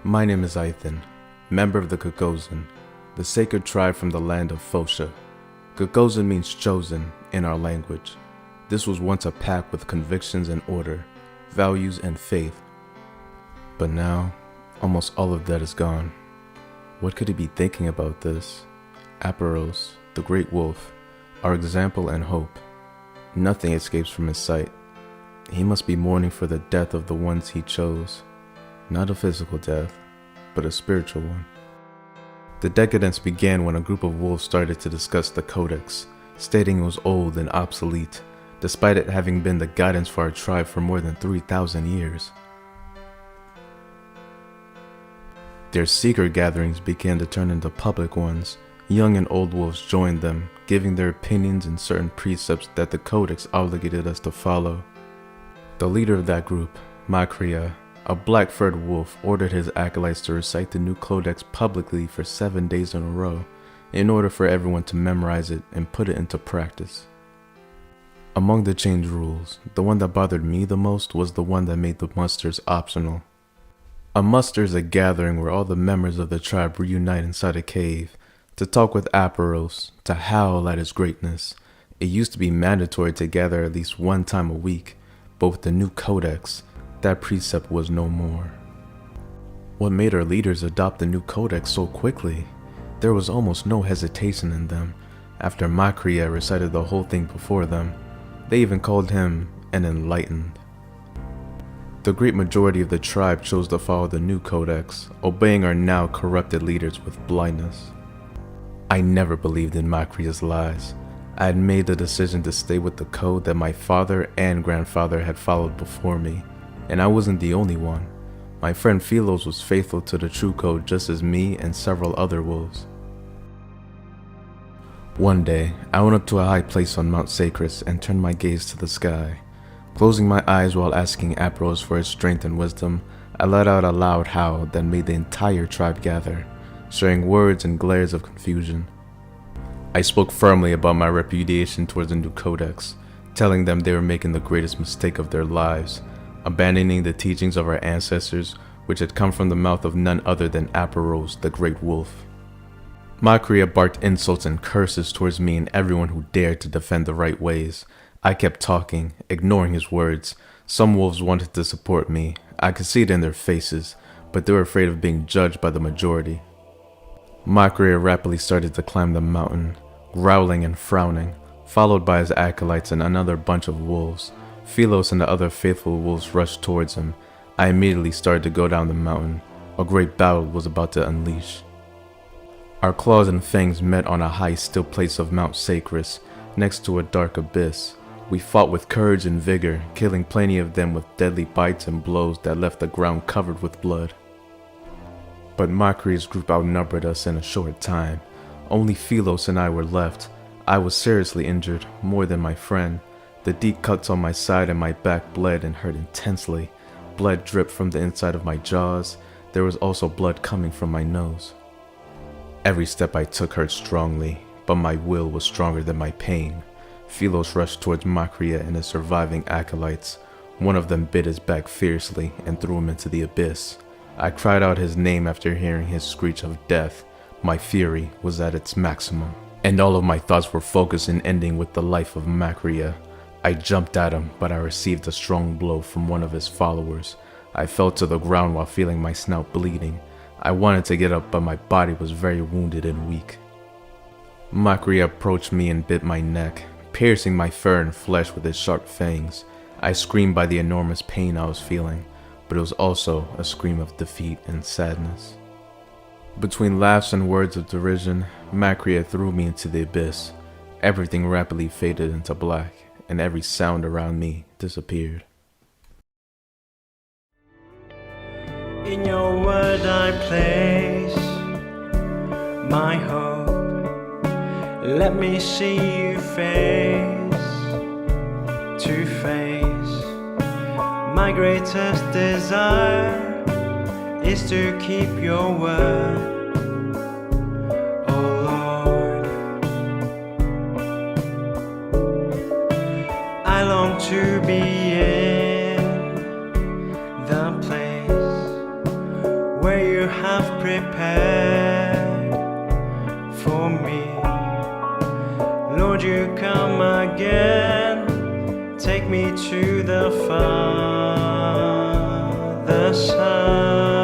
My name is Aithan, member of the Gagosian, the sacred tribe from the land of Phosha. Gagosian means chosen in our language. This was once a pack with convictions and order, values and faith. But now, almost all of that is gone. What could he be thinking about this? Aparos, the great wolf, our example and hope. Nothing escapes from his sight. He must be mourning for the death of the ones he chose. Not a physical death, but a spiritual one. The decadence began when a group of wolves started to discuss the Codex, stating it was old and obsolete, despite it having been the guidance for our tribe for more than 3,000 years. Their secret gatherings began to turn into public ones. Young and old wolves joined them, giving their opinions and certain precepts that the Codex obligated us to follow. The leader of that group, Makria, a black-furred wolf, ordered his acolytes to recite the new Codex publicly for 7 days in a row, in order for everyone to memorize it and put it into practice. Among the changed rules, the one that bothered me the most was the one that made the musters optional. A muster is a gathering where all the members of the tribe reunite inside a cave, to talk with Aparos, to howl at his greatness. It used to be mandatory to gather at least one time a week, but with the new Codex, that precept was no more. What made our leaders adopt the new Codex so quickly? There was almost no hesitation in them. After Makria recited the whole thing before them, they even called him an enlightened. The great majority of the tribe chose to follow the new Codex, obeying our now corrupted leaders with blindness. I never believed in Makria's lies. I had made the decision to stay with the code that my father and grandfather had followed before me, and I wasn't the only one. My friend Philos was faithful to the true code just as me and several other wolves. One day, I went up to a high place on Mount Sacris and turned my gaze to the sky. Closing my eyes while asking Apros for his strength and wisdom, I let out a loud howl that made the entire tribe gather, sharing words and glares of confusion. I spoke firmly about my repudiation towards the new Codex, telling them they were making the greatest mistake of their lives, abandoning the teachings of our ancestors, which had come from the mouth of none other than Aparos, the great wolf. Makria barked insults and curses towards me and everyone who dared to defend the right ways. I kept talking, ignoring his words. Some wolves wanted to support me. I could see it in their faces, but they were afraid of being judged by the majority. Makria rapidly started to climb the mountain, growling and frowning, followed by his acolytes and another bunch of wolves. Philos and the other faithful wolves rushed towards him. I immediately started to go down the mountain. A great battle was about to unleash. Our claws and fangs met on a high still place of Mount Sacris, next to a dark abyss. We fought with courage and vigor, killing plenty of them with deadly bites and blows that left the ground covered with blood. But Makria's group outnumbered us in a short time. Only Philos and I were left. I was seriously injured, more than my friend. The deep cuts on my side and my back bled and hurt intensely. Blood dripped from the inside of my jaws. There was also blood coming from my nose. Every step I took hurt strongly, but my will was stronger than my pain. Philos rushed towards Makria and his surviving acolytes. One of them bit his back fiercely and threw him into the abyss. I cried out his name after hearing his screech of death. My fury was at its maximum, and all of my thoughts were focused in ending with the life of Makria. I jumped at him, but I received a strong blow from one of his followers. I fell to the ground while feeling my snout bleeding. I wanted to get up, but my body was very wounded and weak. Makria approached me and bit my neck, piercing my fur and flesh with his sharp fangs. I screamed by the enormous pain I was feeling, but it was also a scream of defeat and sadness. Between laughs and words of derision, Makria threw me into the abyss. Everything rapidly faded into black, and every sound around me disappeared. In your word I place my hope. Let me see you face to face. My greatest desire is to keep your word, oh Lord. I long to be in the place where you Won't you come again? Take me to the farther side.